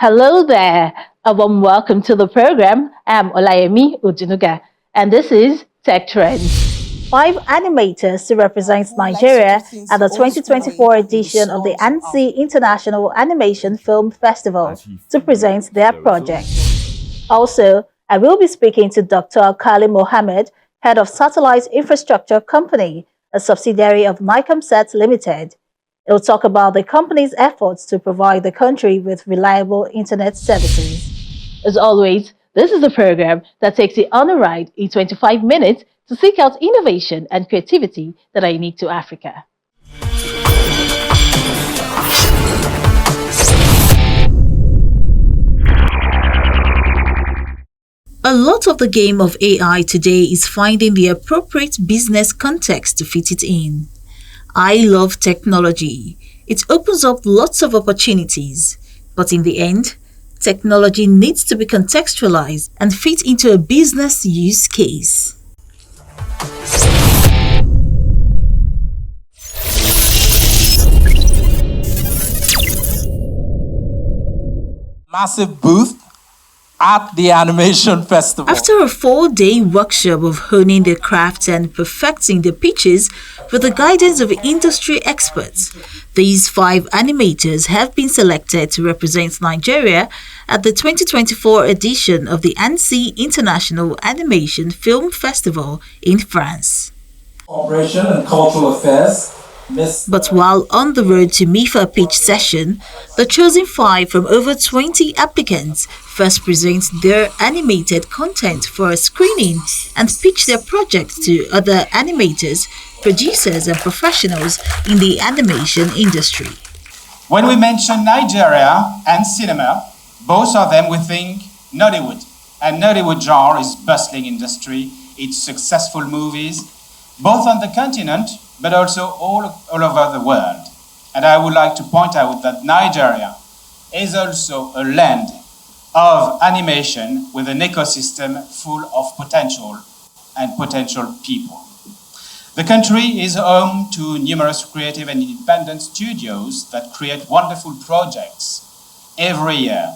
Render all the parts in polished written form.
Hello there. A warm welcome to the program. I'm Olayemi Ujinuga, and this is Tech Trends. Five animators to represent Nigeria at the 2024 edition of the Annecy International Animation Film Festival to present their project. Also, I will be speaking to Dr. Kali Mohammed, head of Satellite Infrastructure Company, a subsidiary of Nicomsat Limited. It will talk about the company's efforts to provide the country with reliable internet services. As always, this is a program that takes you on a ride in 25 minutes to seek out innovation and creativity that are unique to Africa. A lot of the game of AI today is finding the appropriate business context to fit it in. I love technology. It opens up lots of opportunities. But in the end, technology needs to be contextualized and fit into a business use case. Massive booth at the Animation Festival. After a 4-day workshop of honing their craft and perfecting their pitches with the guidance of industry experts, these 5 animators have been selected to represent Nigeria at the 2024 edition of the Annecy International Animation Film Festival in France. Operation and Cultural Affairs. But while on the road to MIFA pitch session, the chosen 5 from over 20 applicants first present their animated content for a screening and pitch their project to other animators, producers and professionals in the animation industry. When we mention Nigeria and cinema, both of them we think Nollywood. And Nollywood genre is bustling industry, it's successful movies, both on the continent but also all over the world. And I would like to point out that Nigeria is also a land of animation with an ecosystem full of potential and potential people. The country is home to numerous creative and independent studios that create wonderful projects every year.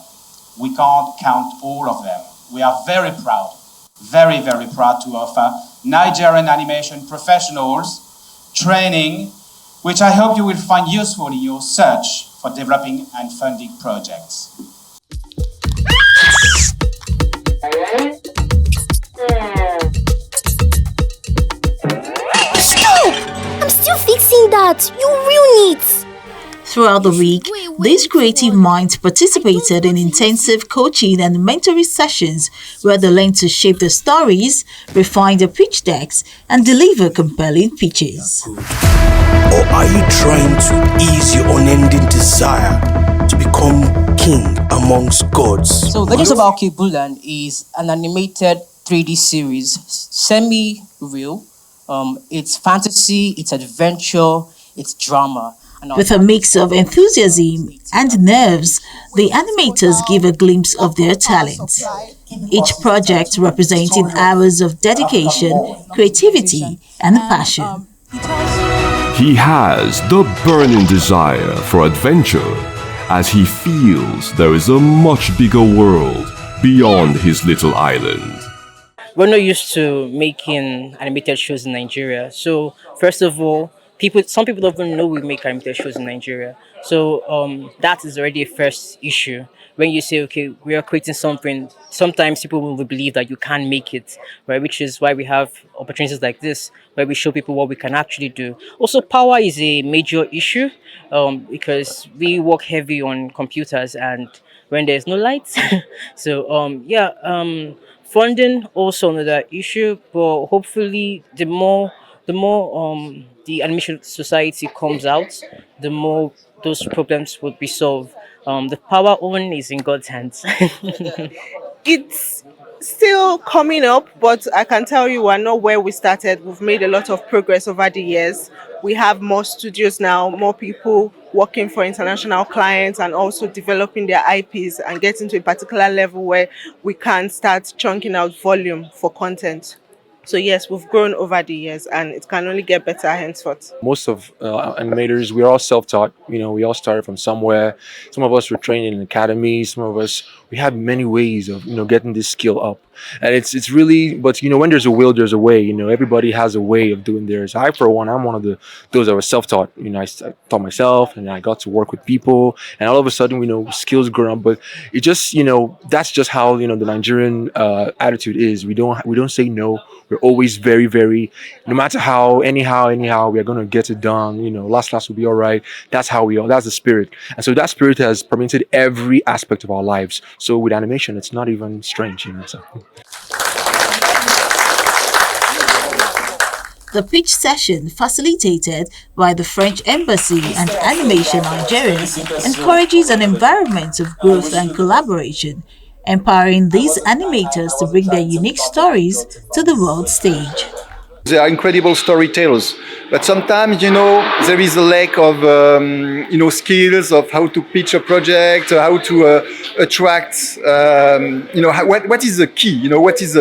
We can't count all of them. We are very proud, very, very proud to offer Nigerian animation professionals training, which I hope you will find useful in your search for developing and funding projects. Stop! I'm still fixing that. You ruin it. Throughout the week, these creative minds participated in intensive coaching and mentoring sessions where they learned to shape their stories, refine their pitch decks, and deliver compelling pitches. Or are you trying to ease your unending desire to become king amongst gods? So, Legends of Alkebulan is an animated 3D series, semi-real. It's fantasy, it's adventure, it's drama. With a mix of enthusiasm and nerves, the animators give a glimpse of their talent. Each project representing hours of dedication, creativity, and passion. He has the burning desire for adventure as he feels there is a much bigger world beyond his little island. We're not used to making animated shows in Nigeria. So, first of all, some people don't even know we make animated shows in Nigeria. So that is already a first issue. When you say, okay, we are creating something, sometimes people will believe that you can't make it, right? Which is why we have opportunities like this, where we show people what we can actually do. Also, power is a major issue because we work heavy on computers and when there's no lights. So, funding also another issue, but hopefully the more the animation society comes out, the more those problems would be solved. The power on is in God's hands. It's still coming up, but I can tell you we're not where we started. We've made a lot of progress over the years. We have more studios now, more people working for international clients and also developing their IPs and getting to a particular level where we can start chunking out volume for content. So yes, we've grown over the years, and it can only get better henceforth. Most of animators, we're all self-taught. We all started from somewhere. Some of us were trained in academies. Some of us, we had many ways of getting this skill up. And it's really, but when there's a will, there's a way. Everybody has a way of doing theirs. I, for one, I'm one of those that was self-taught. I taught myself, and I got to work with people, and all of a sudden, skills grow up. But it just, that's just how the Nigerian attitude is. We don't say no. We're always very, very, no matter how, anyhow, we are gonna get it done. Last will be all right. That's how we are. That's the spirit, and so that spirit has permeated every aspect of our lives. So with animation, it's not even strange. So. The pitch session, facilitated by the French Embassy and Animation Nigeria, encourages an environment of growth and collaboration, empowering these animators to bring their unique stories to the world stage. They are incredible storytellers, but sometimes, there is a lack of, skills of how to pitch a project, how to attract, what is the key? What is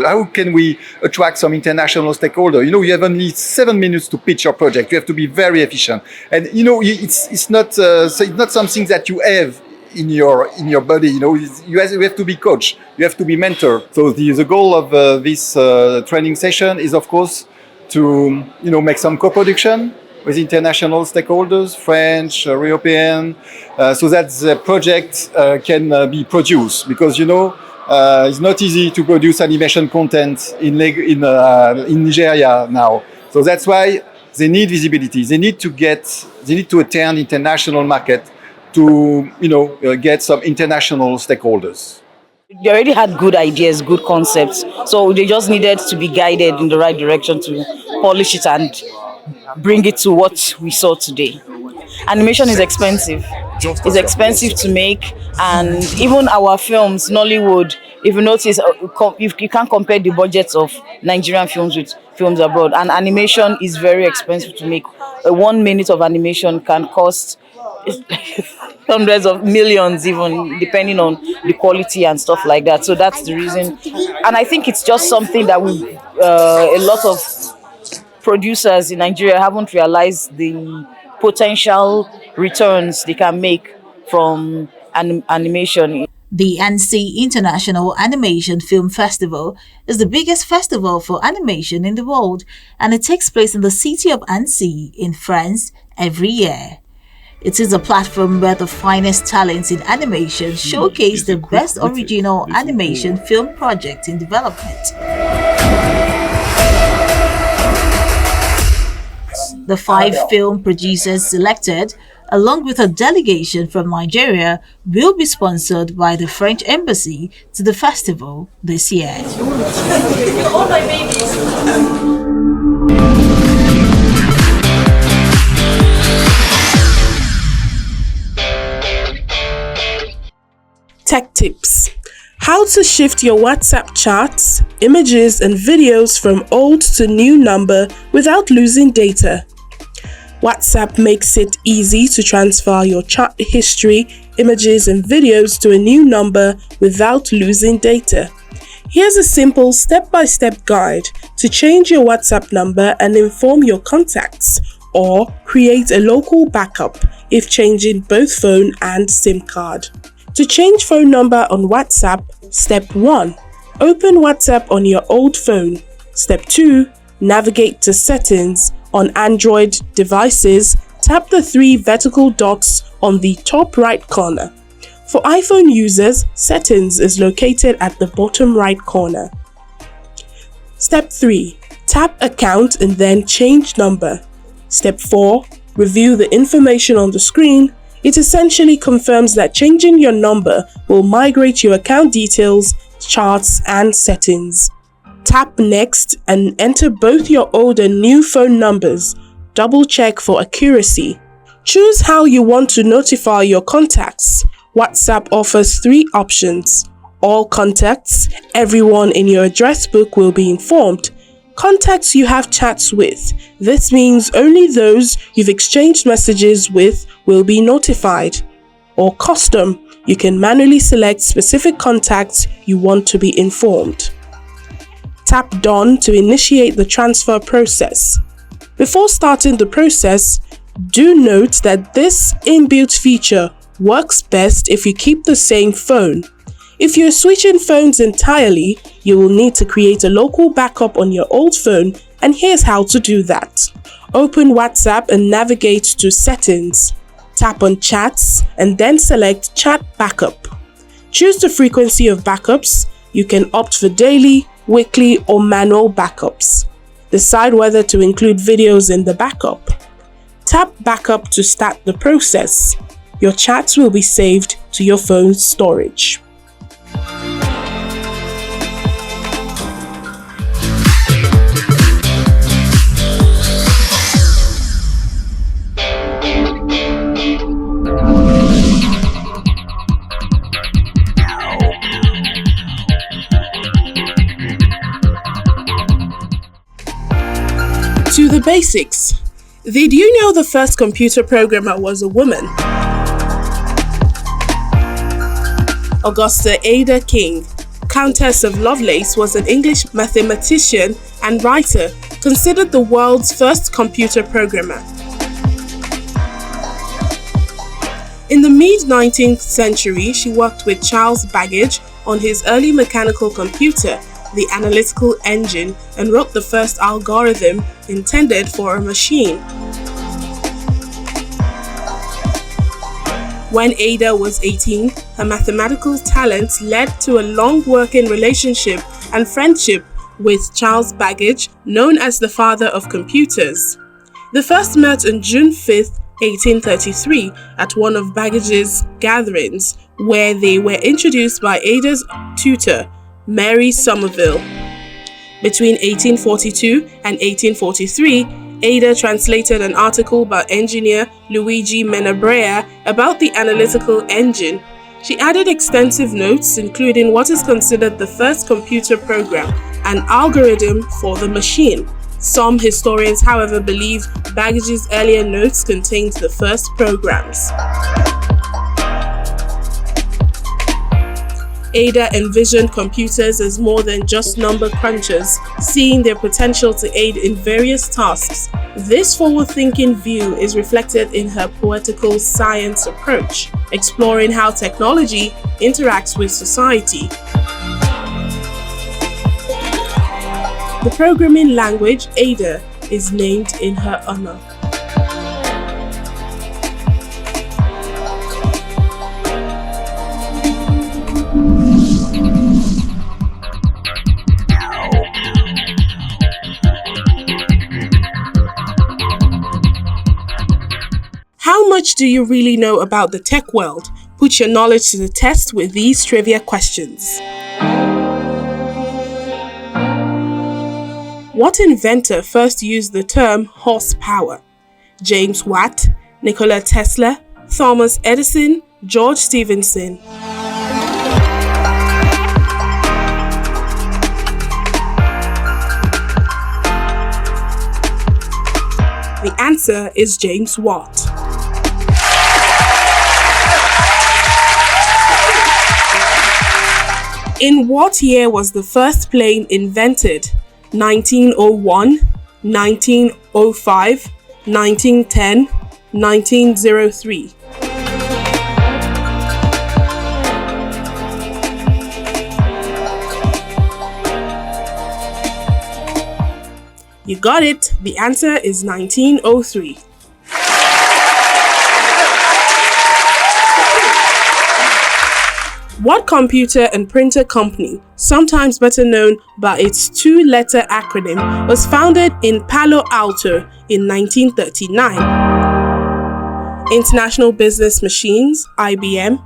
how can we attract some international stakeholder? You have only 7 minutes to pitch your project. You have to be very efficient, and it's not something that you have in your body. You have to be coached, you have to be mentor. So the goal of this training session is, of course, to make some co-production with international stakeholders, French, European, so that the project can be produced, because it's not easy to produce animation content in Nigeria now. So that's why they need visibility. They need to attend international market to get some international stakeholders. They already had good ideas, good concepts, so they just needed to be guided in the right direction to polish it and bring it to what we saw today. Animation is expensive. It's expensive to make, and even our films, Nollywood, if you notice, you can't compare the budgets of Nigerian films with films abroad, and animation is very expensive to make. 1 minute of animation can cost hundreds of millions, even depending on the quality and stuff like that. So that's the reason, and I think it's just something that a lot of producers in Nigeria haven't realized the potential returns they can make from animation. The Annecy International Animation Film Festival is the biggest festival for animation in the world, and it takes place in the city of Annecy in France every year. It is a platform where the finest talents in animation showcase the best original animation film project in development. The 5 film producers selected, along with a delegation from Nigeria, will be sponsored by the French Embassy to the festival this year. All my babies. Tech tips. How to shift your WhatsApp chats, images and videos from old to new number without losing data. WhatsApp makes it easy to transfer your chat history, images and videos to a new number without losing data. Here's a simple step-by-step guide to change your WhatsApp number and inform your contacts, or create a local backup if changing both phone and SIM card. To change phone number on WhatsApp, step 1. Open WhatsApp on your old phone. Step 2. Navigate to Settings. On Android devices, tap the 3 vertical dots on the top right corner. For iPhone users, Settings is located at the bottom right corner. Step 3. Tap Account and then Change Number. Step 4. Review the information on the screen. It essentially confirms that changing your number will migrate your account details, charts, and settings. Tap Next and enter both your old and new phone numbers. Double check for accuracy. Choose how you want to notify your contacts. WhatsApp offers 3 options. All contacts, everyone in your address book will be informed. Contacts you have chats with. This means only those you've exchanged messages with will be notified. Or Custom, you can manually select specific contacts you want to be informed. Tap Done to initiate the transfer process. Before starting the process, do note that this inbuilt feature works best if you keep the same phone. If you're switching phones entirely, you will need to create a local backup on your old phone, and here's how to do that. Open WhatsApp and navigate to Settings. Tap on Chats and then select Chat Backup. Choose the frequency of backups. You can opt for daily, weekly, or manual backups. Decide whether to include videos in the backup. Tap Backup to start the process. Your chats will be saved to your phone's storage. To the basics. Did you know the first computer programmer was a woman? Augusta Ada King, Countess of Lovelace, was an English mathematician and writer, considered the world's first computer programmer. In the mid-19th century, she worked with Charles Babbage on his early mechanical computer, the analytical engine, and wrote the first algorithm intended for a machine. When Ada was 18, her mathematical talents led to a long working relationship and friendship with Charles Babbage, known as the father of computers. The first met on June 5th, 1833, at one of Babbage's gatherings, where they were introduced by Ada's tutor, Mary Somerville. Between 1842 and 1843, Ada translated an article by engineer Luigi Menabrea about the analytical engine. She added extensive notes, including what is considered the first computer program, an algorithm for the machine. Some historians, however, believe Babbage's earlier notes contained the first programs. Ada envisioned computers as more than just number crunchers, seeing their potential to aid in various tasks. This forward-thinking view is reflected in her poetical science approach, exploring how technology interacts with society. The programming language, Ada, is named in her honor. How much do you really know about the tech world? Put your knowledge to the test with these trivia questions. What inventor first used the term horsepower? James Watt, Nikola Tesla, Thomas Edison, George Stephenson. The answer is James Watt. In what year was the first plane invented? 1901, 1905, 1910, 1903. You got it. The answer is 1903. What computer and printer company, sometimes better known by its two-letter acronym, was founded in Palo Alto in 1939? International Business Machines, IBM,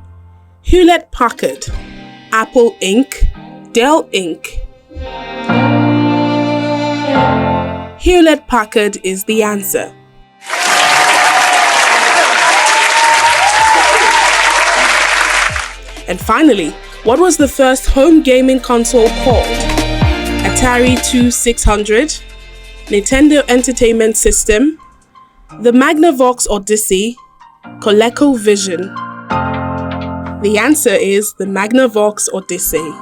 Hewlett-Packard, Apple Inc., Dell Inc. Hewlett-Packard is the answer. And finally, what was the first home gaming console called? Atari 2600, Nintendo Entertainment System, the Magnavox Odyssey, ColecoVision. The answer is the Magnavox Odyssey.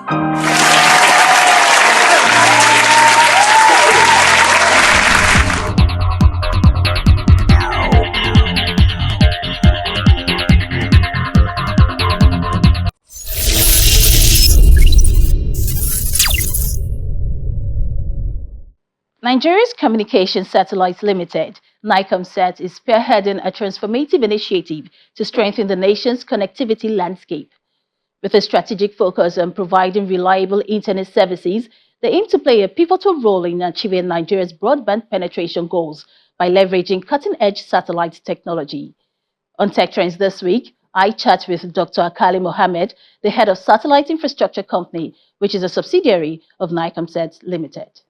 Nigeria's Communications Satellites Limited, NICOMSAT, is spearheading a transformative initiative to strengthen the nation's connectivity landscape. With a strategic focus on providing reliable internet services, they aim to play a pivotal role in achieving Nigeria's broadband penetration goals by leveraging cutting-edge satellite technology. On Tech Trends this week, I chat with Dr. Akali Mohammed, the head of Satellite Infrastructure Company, which is a subsidiary of NICOMSAT Limited.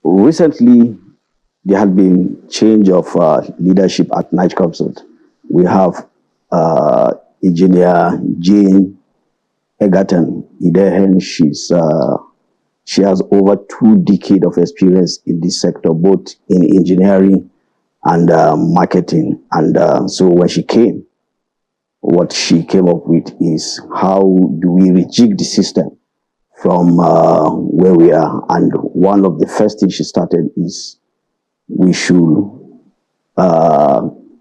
Recently, there had been change of leadership at NICOMSAT. We have Engineer Jane Egerton Idehen. She has over 2 decades of experience in this sector, both in engineering and marketing. And so when she came, what she came up with is how do we rejig the system from where we are. And one of the first things she started is we should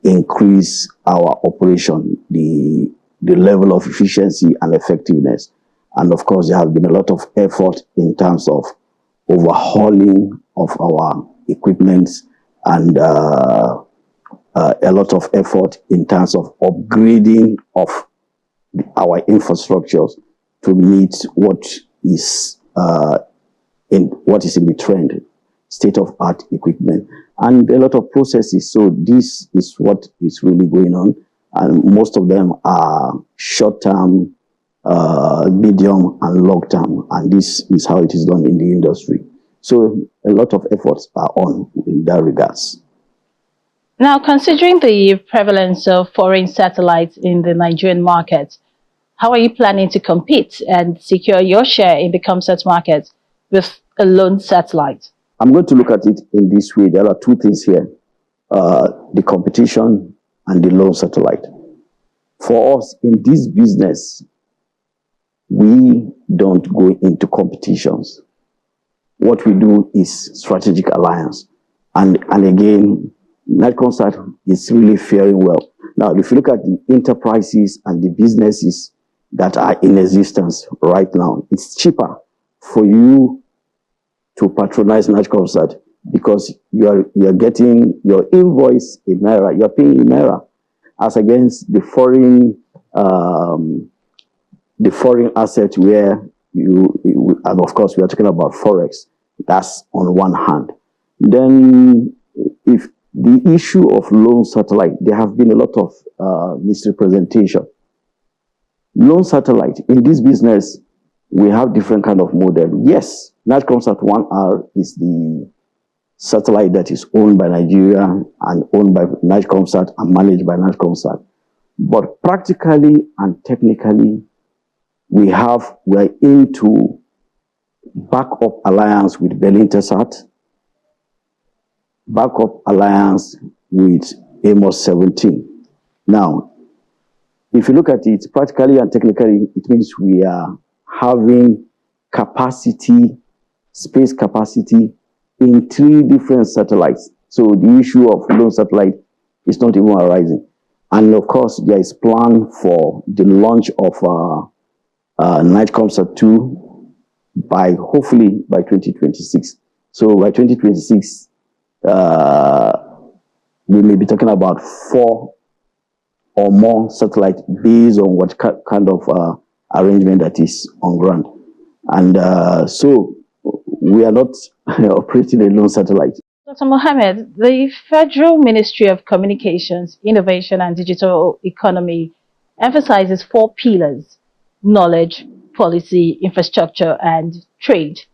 increase our operation, the level of efficiency and effectiveness. And of course, there have been a lot of effort in terms of overhauling of our equipment and a lot of effort in terms of upgrading of our infrastructures to meet what is in the trend, state-of-art equipment, and a lot of processes. So this is what is really going on, and most of them are short-term, medium, and long-term, and this is how it is done in the industry. So a lot of efforts are on in that regards. Now, considering the prevalence of foreign satellites in the Nigerian market, how are you planning to compete and secure your share in the ComSat market with a lone satellite? I'm going to look at it in this way. There are 2 things here, the competition and the lone satellite. For us, in this business, we don't go into competitions. What we do is strategic alliance. And again, NICOMSAT is really faring well. Now, if you look at the enterprises and the businesses that are in existence right now, it's cheaper for you to patronize NICOMSAT because you're getting your invoice in Naira, you're paying in Naira, as against the foreign asset where and of course we are talking about Forex. That's on one hand. Then if the issue of lone satellite, there have been a lot of misrepresentation. Lone satellite, in this business, we have different kind of model. Yes, NICOMSAT 1R is the satellite that is owned by Nigeria and owned by NICOMSAT and managed by NICOMSAT. But practically and technically, we're into backup alliance with Belintesat, backup alliance with Amos 17. Now, if you look at it practically and technically, it means we are having capacity, space capacity in 3 different satellites. So the issue of lone satellite is not even arising. And of course, there is plan for the launch of NICOMSAT 2 hopefully by 2026. So by 2026, we may be talking about 4 or more satellites based on what kind of arrangement that is on ground. And so we are not operating a lone satellite. Dr. Mohammed, the Federal Ministry of Communications, Innovation and Digital Economy emphasizes 4 pillars: knowledge, policy, infrastructure, and trade.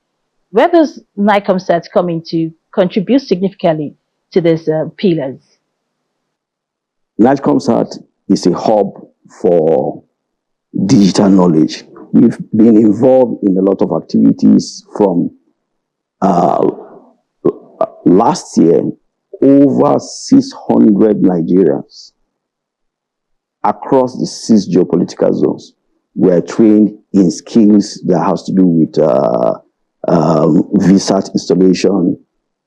Where does NICOMSAT come in to contribute significantly to these pillars? NICOMSAT is a hub for digital knowledge. We've been involved in a lot of activities from last year. Over 600 Nigerians across the 6 geopolitical zones were trained in skills that has to do with VSAT installation,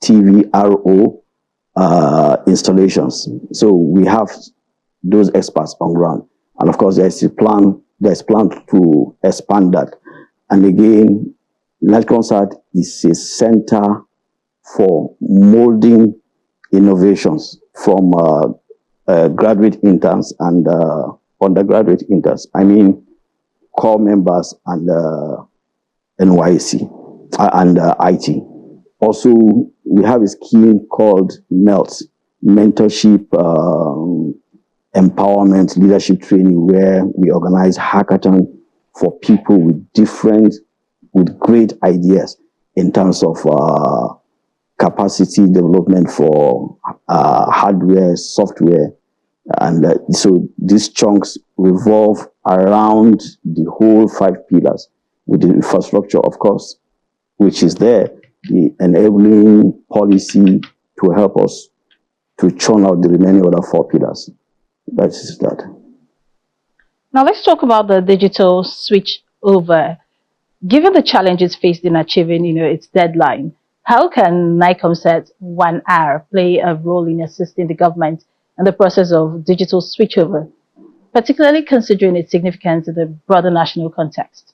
TVRO installations. So we have those experts on ground. And of course, there's a plan there's plan to expand that. And again, Night Concert is a center for molding innovations from graduate interns and undergraduate interns. I mean, core members and NYC and IT. Also, we have a scheme called MELT, Mentorship, Empowerment, Leadership Training, where we organize hackathon for people with great ideas in terms of capacity development for hardware, software. And so these chunks revolve around the whole 5 pillars, with the infrastructure, of course, which is there, the enabling policy to help us to churn out the remaining other 4 pillars. That is that. Now let's talk about the digital switch over. Given the challenges faced in achieving, its deadline, how can NICOMSAT 1R play a role in assisting the government in the process of digital switchover, particularly considering its significance in the broader national context?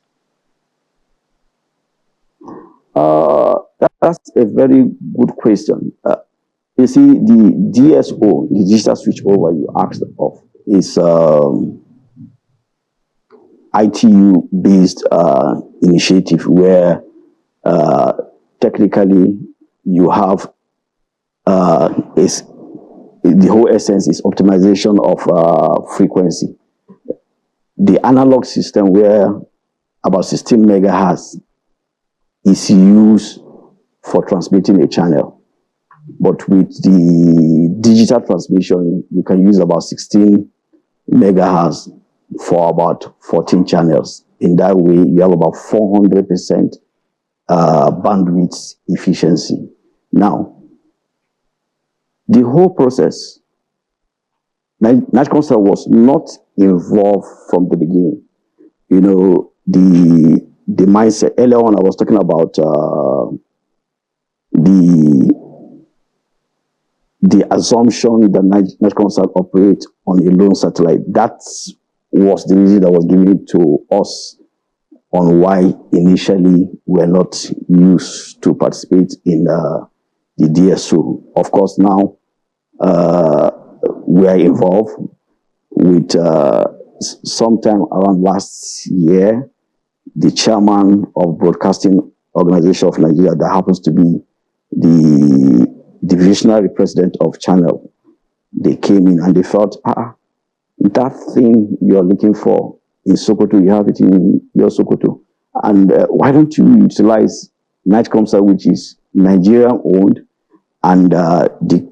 That's a very good question. You see, the DSO, the digital switchover you asked of, is ITU-based initiative where technically you have the whole essence is optimization of frequency. The analog system where about 16 megahertz is used for transmitting a channel. But with the digital transmission, you can use about 16 megahertz for about 14 channels. In that way, you have about 400% bandwidth efficiency. Now, the whole process, NICOMSAT was not involved from the beginning. The mindset. Earlier on, I was talking about the assumption that NICOMSAT operates on a lone satellite. That was the reason that was given to us on why initially we're not used to participate in the DSO. Of course, now we are involved with sometime around last year, the chairman of Broadcasting Organization of Nigeria, that happens to be the divisional president of Channel, they came in and they felt, that thing you're looking for in Sokoto, you have it in your Sokoto. And why don't you utilize NICOMSAT, which is Nigerian owned, and the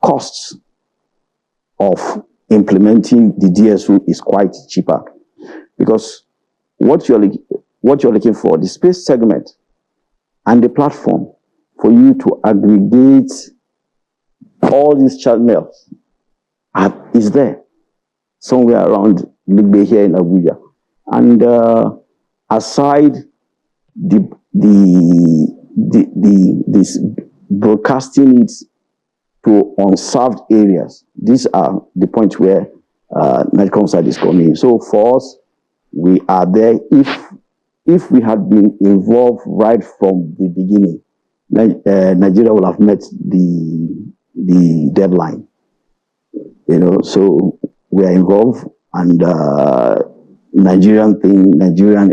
costs of implementing the DSO is quite cheaper. Because what you're looking for, the space segment and the platform for you to aggregate all these channels is there somewhere around Ligbe here in Abuja. And aside this broadcasting it to unserved areas, these are the points where NICOMSAT is coming in. So for us, we are there. If we had been involved right from the beginning, Nigeria will have met the deadline. So we are involved, and Nigerian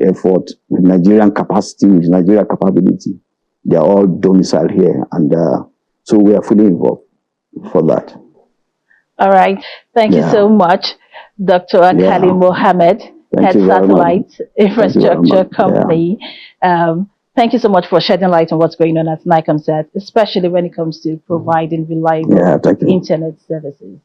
effort, with Nigerian capacity, with Nigerian capability, they are all domiciled here, and so we are fully involved for that. All right. Thank you so much, Dr. Akali Mohammed, Head Satellite Infrastructure Company. Thank you so much for shedding light on what's going on at NICOMSAT, especially when it comes to providing reliable internet services.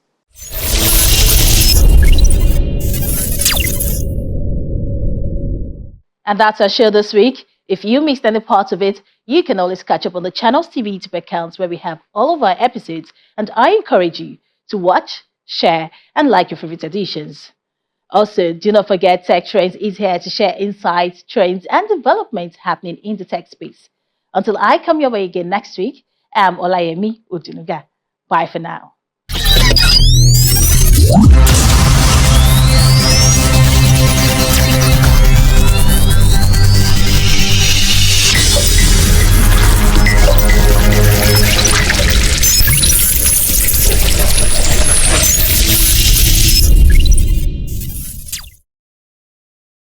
And that's our show this week. If you missed any part of it, you can always catch up on the Channels TV YouTube accounts where we have all of our episodes. And I encourage you to watch, share, and like your favorite editions. Also, do not forget Tech Trends is here to share insights, trends, and developments happening in the tech space. Until I come your way again next week, I'm Olayemi Odunuga. Bye for now.